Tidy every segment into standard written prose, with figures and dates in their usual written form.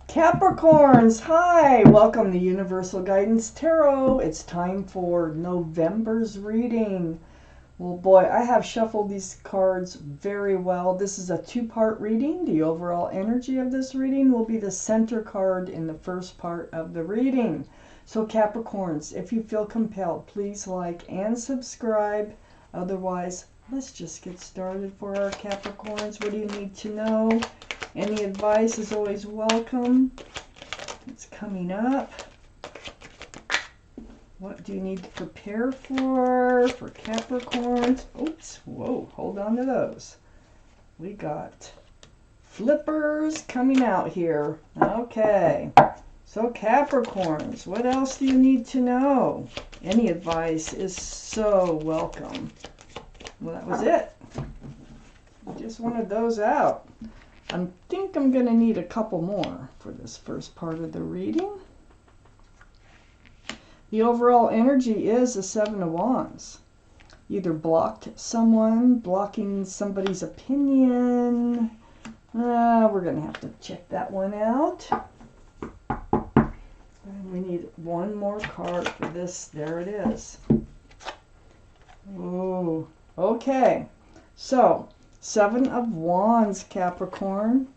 Capricorns, hi! Welcome to Universal Guidance Tarot. It's time for November's reading. Well, boy, I have shuffled these cards very well. This is a two-part reading. The overall energy of this reading will be the center card in the first part of the reading. So Capricorns, if you feel compelled, please like and subscribe. Otherwise, let's just get started for our Capricorns. What do you need to know? Any advice is always welcome. It's coming up. What do you need to prepare for Capricorns? Oops, whoa, hold on to those. We got flippers coming out here. Okay, so Capricorns, what else do you need to know? Any advice is so welcome. Well, that was it. Just wanted those out. I think I'm going to need a couple more for this first part of the reading. The overall energy is the Seven of Wands. Either blocked someone, blocking somebody's opinion. We're going to have to check that one out. And we need one more card for this. There it is. Oh, okay. So, Seven of Wands, Capricorn.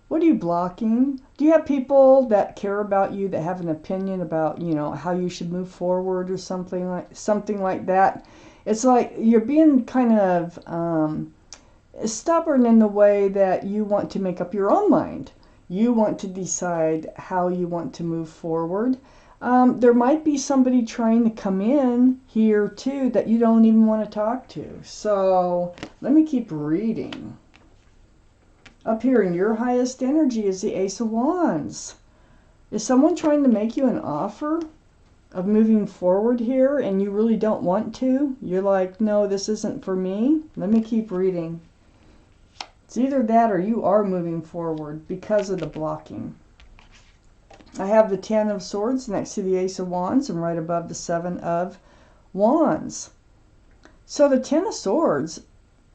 What are you blocking? Do you have people that care about you, that have an opinion about, how you should move forward or something like that? It's like you're being kind of stubborn in the way that you want to make up your own mind. You want to decide how you want to move forward. There might be somebody trying to come in here too that you don't even want to talk to. So let me keep reading. Up here in your highest energy is the Ace of Wands. Is someone trying to make you an offer of moving forward here and you really don't want to? You're like, no, this isn't for me. Let me keep reading. It's either that or you are moving forward because of the blocking. I have the Ten of Swords next to the Ace of Wands and right above the Seven of Wands. So the Ten of Swords,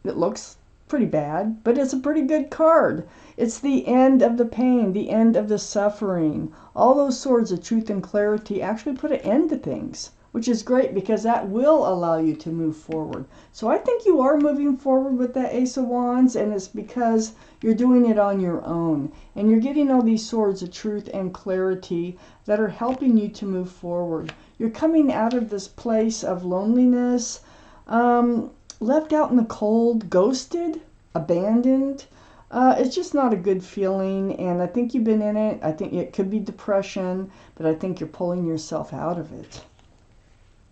it looks pretty bad, but it's a pretty good card. It's the end of the pain, the end of the suffering. All those swords of truth and clarity actually put an end to things, which is great because that will allow you to move forward. So I think you are moving forward with that Ace of Wands, and it's because you're doing it on your own. And you're getting all these swords of truth and clarity that are helping you to move forward. You're coming out of this place of loneliness, left out in the cold, ghosted, abandoned. It's just not a good feeling, and I think you've been in it. I think it could be depression, but I think you're pulling yourself out of it.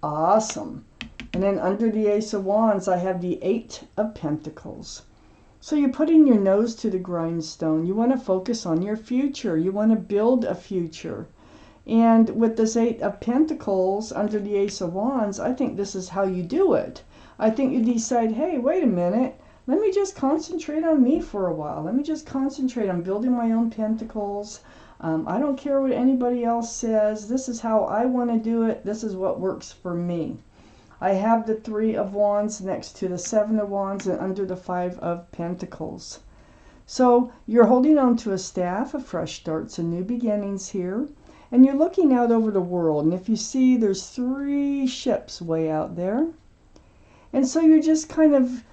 Awesome. And then under the Ace of Wands, I have the Eight of Pentacles. So you're putting your nose to the grindstone. You want to focus on your future. You want to build a future. And with this Eight of Pentacles under the Ace of Wands, I think this is how you do it. I think you decide, hey, wait a minute. Let me just concentrate on me for a while. Let me just concentrate on building my own pentacles. I don't care what anybody else says. This is how I want to do it. This is what works for me. I have the Three of Wands next to the Seven of Wands and under the Five of Pentacles. So you're holding on to a staff of fresh starts and new beginnings here. And you're looking out over the world. And if you see, there's three ships way out there. And so you're just kind of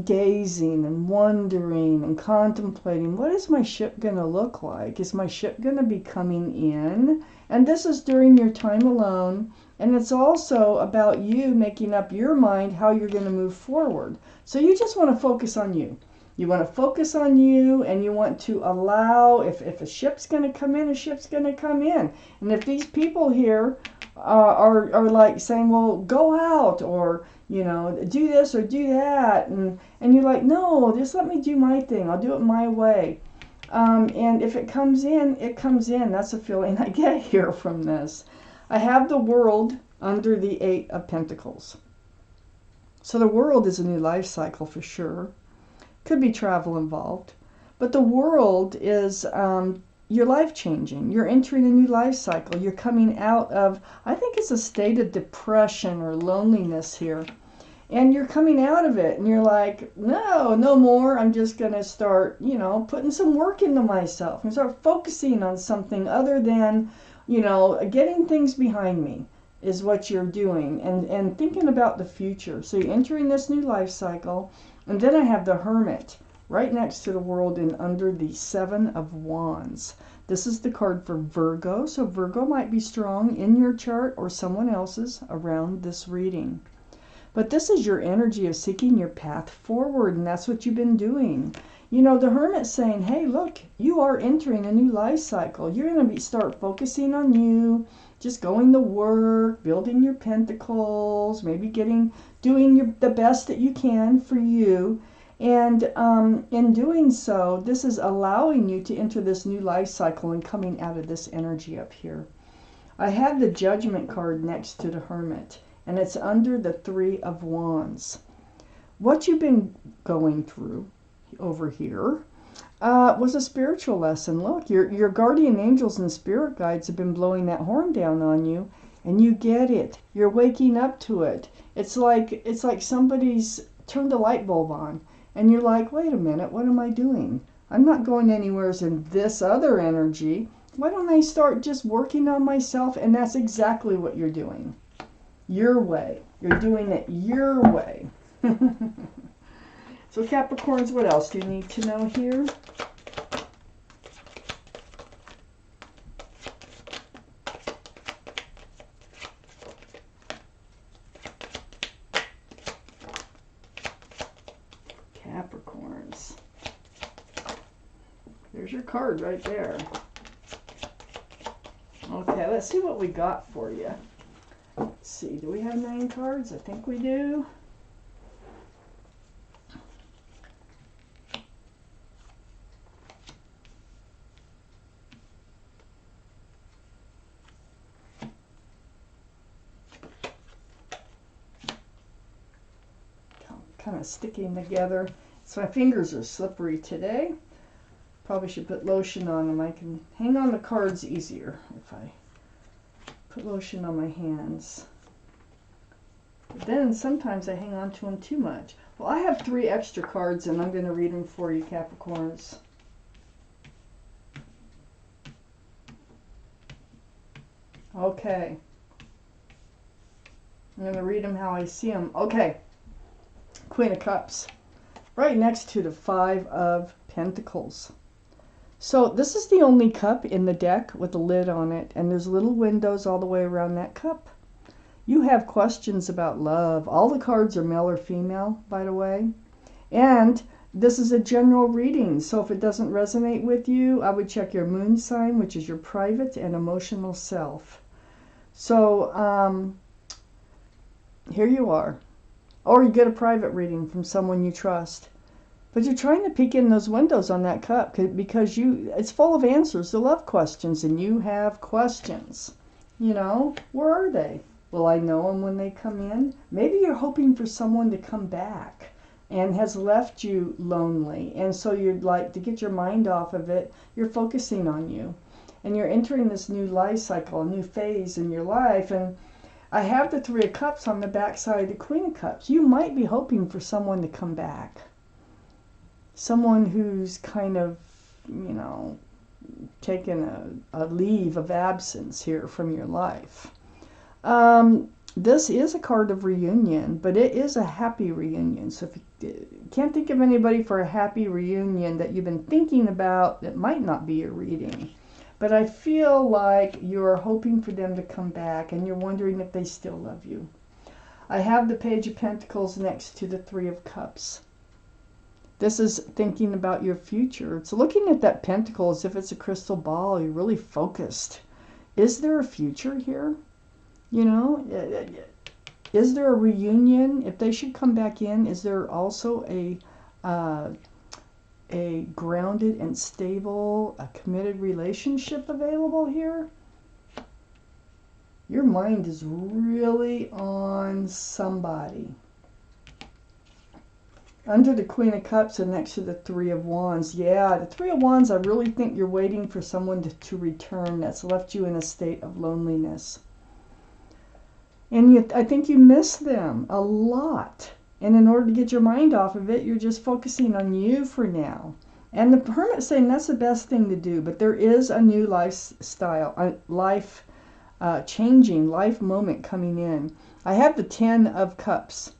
gazing and wondering and contemplating, what is my ship going to look like? Is my ship going to be coming in? And this is during your time alone. And it's also about you making up your mind how you're going to move forward. So you just want to focus on you. You want to focus on you, and you want to allow, if a ship's going to come in, a ship's going to come in. And if these people here are like saying, well, go out, or do this or do that, and you're like, no, just let me do my thing. I'll do it my way. And if it comes in, it comes in. That's the feeling I get here from this. I have the World under the Eight of Pentacles. So the World is a new life cycle for sure. Could be travel involved. But the World is your life changing. You're entering a new life cycle. You're coming out of, I think it's a state of depression or loneliness here. And you're coming out of it and you're like, no, no more. I'm just going to start, putting some work into myself and start focusing on something other than, getting things behind me is what you're doing, and thinking about the future. So you're entering this new life cycle. And then I have the Hermit right next to the World and under the Seven of Wands. This is the card for Virgo. So Virgo might be strong in your chart or someone else's around this reading. But this is your energy of seeking your path forward, and that's what you've been doing. The Hermit's saying, hey, look, you are entering a new life cycle. You're going to start focusing on you, just going to work, building your pentacles, maybe doing the best that you can for you. And in doing so, this is allowing you to enter this new life cycle and coming out of this energy up here. I have the Judgment card next to the Hermit, and it's under the Three of Wands. What you've been going through over here was a spiritual lesson. Look, your guardian angels and spirit guides have been blowing that horn down on you, and you get it. You're waking up to it. It's like somebody's turned a light bulb on, and you're like, wait a minute, what am I doing? I'm not going anywhere in this other energy. Why don't I start just working on myself? And that's exactly what you're doing. Your way. You're doing it your way. So Capricorns, what else do you need to know here? Capricorns. There's your card right there. Okay, let's see what we got for you. Let's see, do we have 9 cards? I think we do. Kind of sticking together. So my fingers are slippery today. Probably should put lotion on them. I can hang on the cards easier if I put lotion on my hands. But then sometimes I hang on to them too much. Well, I have 3 extra cards and I'm going to read them for you, Capricorns. Okay. I'm going to read them how I see them. Okay. Queen of Cups. Right next to the 5 of Pentacles. So this is the only cup in the deck with a lid on it, and there's little windows all the way around that cup. You have questions about love. All the cards are male or female, by the way. And this is a general reading, so if it doesn't resonate with you, I would check your moon sign, which is your private and emotional self. So here you are. Or you get a private reading from someone you trust. But you're trying to peek in those windows on that cup because it's full of answers to love questions, and you have questions. Where are they? Will I know them when they come in? Maybe you're hoping for someone to come back and has left you lonely. And so you'd like to get your mind off of it. You're focusing on you. And you're entering this new life cycle, a new phase in your life. And I have the 3 of Cups on the back side of the Queen of Cups. You might be hoping for someone to come back. Someone who's kind of, taken a leave of absence here from your life. This is a card of reunion, but it is a happy reunion. So if you can't think of anybody for a happy reunion that you've been thinking about, that might not be your reading. But I feel like you're hoping for them to come back and you're wondering if they still love you. I have the Page of Pentacles next to the 3 of Cups. This is thinking about your future. It's looking at that pentacle as if it's a crystal ball. You're really focused. Is there a future here? Is there a reunion? If they should come back in, is there also a grounded and stable, a committed relationship available here? Your mind is really on somebody. Under the Queen of Cups and next to the 3 of Wands. Yeah, the 3 of Wands, I really think you're waiting for someone to return that's left you in a state of loneliness. And I think you miss them a lot. And in order to get your mind off of it, you're just focusing on you for now. And the Hermit's saying that's the best thing to do. But there is a new lifestyle, a life changing, life moment coming in. I have the 10 of Cups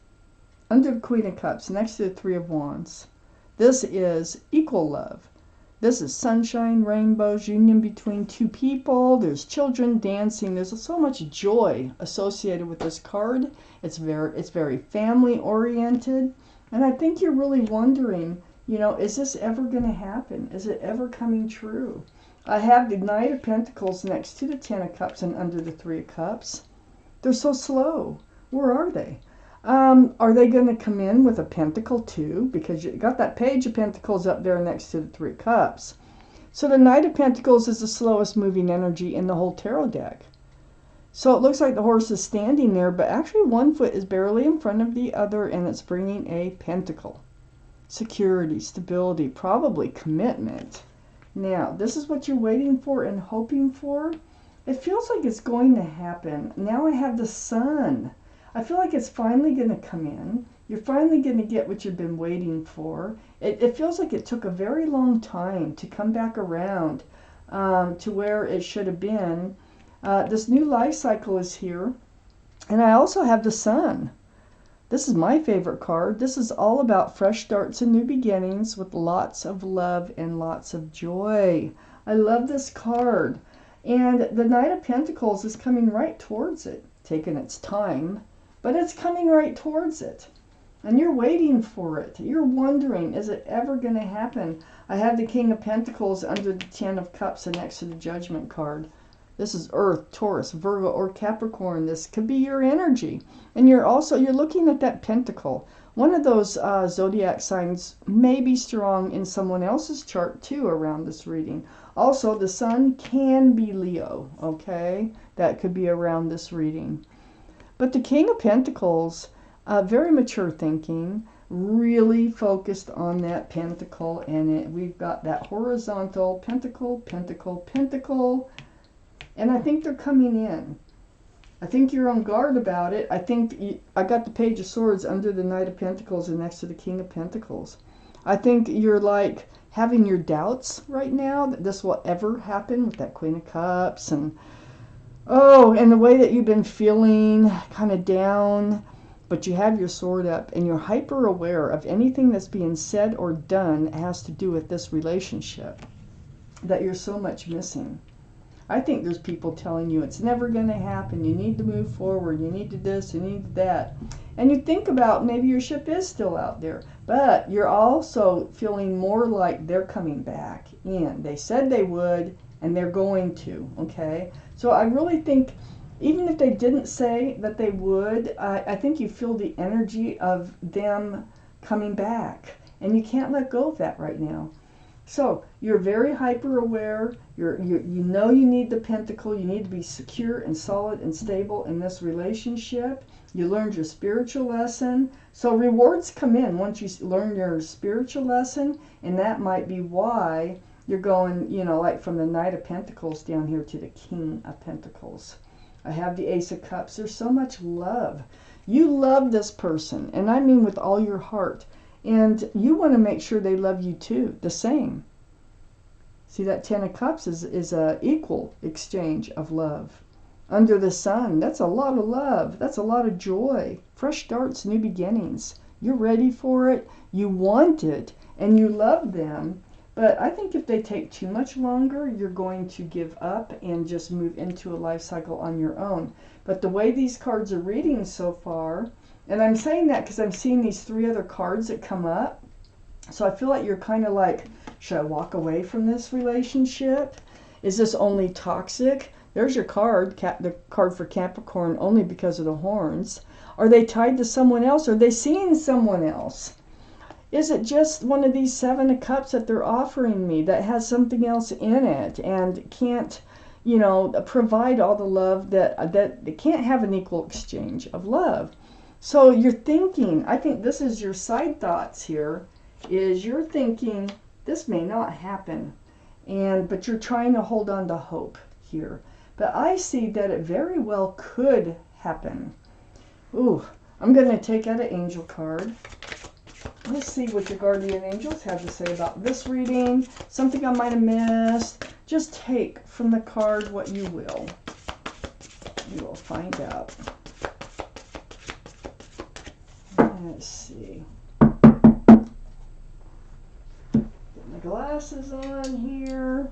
under the Queen of Cups next to the 3 of Wands. This is equal love. This is sunshine, rainbows, union between two people. There's children dancing. There's so much joy associated with this card. It's very family oriented. And I think you're really wondering, you know, is this ever going to happen? Is it ever coming true? I have the Knight of Pentacles next to the 10 of Cups and under the 3 of Cups. They're so slow. Where are they? Are they going to come in with a pentacle too? Because you got that Page of Pentacles up there next to the 3 of Cups. So the Knight of Pentacles is the slowest moving energy in the whole tarot deck. So it looks like the horse is standing there, but actually one foot is barely in front of the other, and it's bringing a pentacle. Security, stability, probably commitment. Now, this is what you're waiting for and hoping for. It feels like it's going to happen. Now I have the Sun. I feel like it's finally going to come in. You're finally going to get what you've been waiting for. It feels like it took a very long time to come back around to where it should have been. This new life cycle is here. And I also have the Sun. This is my favorite card. This is all about fresh starts and new beginnings with lots of love and lots of joy. I love this card. And the Knight of Pentacles is coming right towards it, taking its time, but it's coming right towards it. And you're waiting for it. You're wondering, is it ever going to happen? I have the King of Pentacles under the 10 of Cups and next to the Judgment card. This is Earth, Taurus, Virgo, or Capricorn. This could be your energy. And you're looking at that pentacle. One of those zodiac signs may be strong in someone else's chart too around this reading. Also, the Sun can be Leo, okay? That could be around this reading. But the King of Pentacles, very mature thinking, really focused on that pentacle. And we've got that horizontal pentacle, pentacle, pentacle. And I think they're coming in. I think you're on guard about it. I got the Page of Swords under the Knight of Pentacles and next to the King of Pentacles. I think you're like having your doubts right now that this will ever happen with that Queen of Cups. And the way that you've been feeling kind of down. But you have your sword up and you're hyper aware of anything that's being said or done that has to do with this relationship that you're so much missing. I think there's people telling you it's never going to happen. You need to move forward. You need to this. You need that. And you think about maybe your ship is still out there. But you're also feeling more like they're coming back in. They said they would, and they're going to. Okay? So I really think, even if they didn't say that they would, I think you feel the energy of them coming back. And you can't let go of that right now. So you're very hyper aware. You know you need the pentacle. You need to be secure and solid and stable in this relationship. You learned your spiritual lesson. So rewards come in once you learn your spiritual lesson. And that might be why you're going, you know, like from the Knight of Pentacles down here to the King of Pentacles. I have the Ace of Cups. There's so much love. You love this person. And I mean with all your heart. And you want to make sure they love you too, the same. See, that 10 of Cups is a equal exchange of love. Under the Sun, that's a lot of love. That's a lot of joy. Fresh starts, new beginnings. You're ready for it. You want it. And you love them. But I think if they take too much longer, you're going to give up and just move into a life cycle on your own. But the way these cards are reading so far, and I'm saying that because I'm seeing these 3 other cards that come up. So I feel like you're kind of like, should I walk away from this relationship? Is this only toxic? There's your card, the card for Capricorn, only because of the horns. Are they tied to someone else? Are they seeing someone else? Is it just one of these 7 of Cups that they're offering me that has something else in it and can't, you know, provide all the love that it can't have an equal exchange of love? So you're thinking, I think this is your side thoughts here, is you're thinking this may not happen, but you're trying to hold on to hope here. But I see that it very well could happen. Ooh, I'm going to take out an angel card. Let's see what your guardian angels have to say about this reading. Something I might have missed. Just take from the card what you will. You will find out. Let's see. Getting the glasses on here.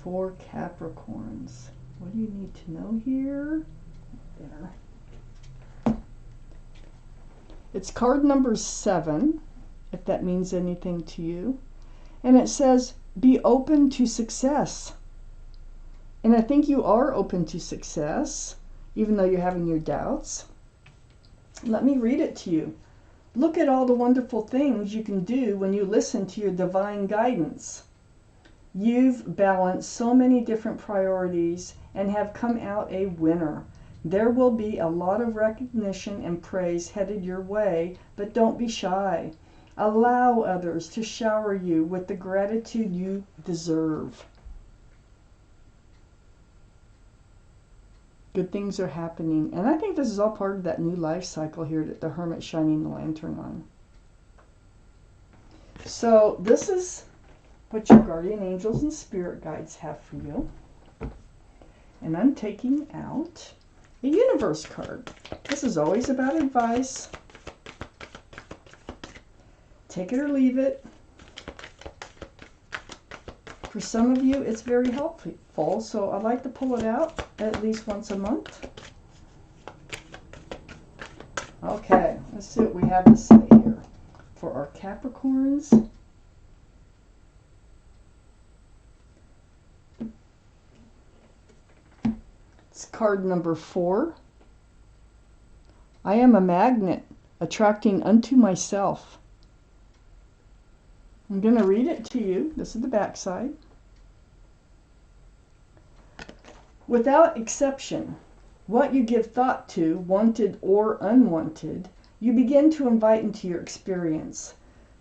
For Capricorns. What do you need to know here? There. It's card number 7, if that means anything to you. And it says, be open to success. And I think you are open to success, even though you're having your doubts. Let me read it to you. Look at all the wonderful things you can do when you listen to your divine guidance. You've balanced so many different priorities and have come out a winner. There will be a lot of recognition and praise headed your way, but don't be shy. Allow others to shower you with the gratitude you deserve. Good things are happening. And I think this is all part of that new life cycle here that the Hermit's shining the lantern on. So this is what your guardian angels and spirit guides have for you. And I'm taking out a universe card. This is always about advice. Take it or leave it. For some of you, it's very helpful, so I like to pull it out at least once a month. Okay, let's see what we have to say here for our Capricorns. It's card number 4. I am a magnet, attracting unto myself. I'm going to read it to you. This is the back side. Without exception, what you give thought to, wanted or unwanted, you begin to invite into your experience.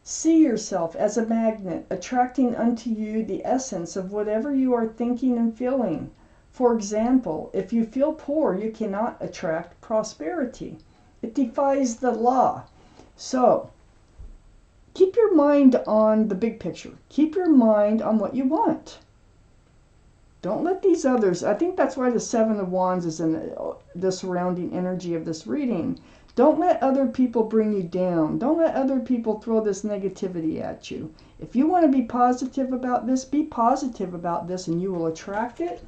See yourself as a magnet, attracting unto you the essence of whatever you are thinking and feeling. For example, if you feel poor, you cannot attract prosperity. It defies the law. So, keep your mind on the big picture. Keep your mind on what you want. Don't let these others, I think that's why the 7 of Wands is in the surrounding energy of this reading. Don't let other people bring you down. Don't let other people throw this negativity at you. If you want to be positive about this, be positive about this and you will attract it.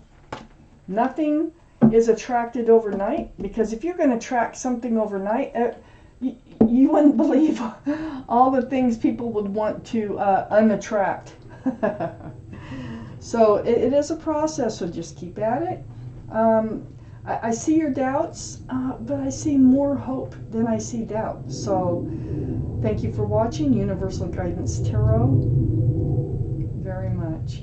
Nothing is attracted overnight, because if you're going to attract something overnight, you wouldn't believe all the things people would want to unattract. So it is a process, so just keep at it. I see your doubts, but I see more hope than I see doubt. So thank you for watching Universal Guidance Tarot very much.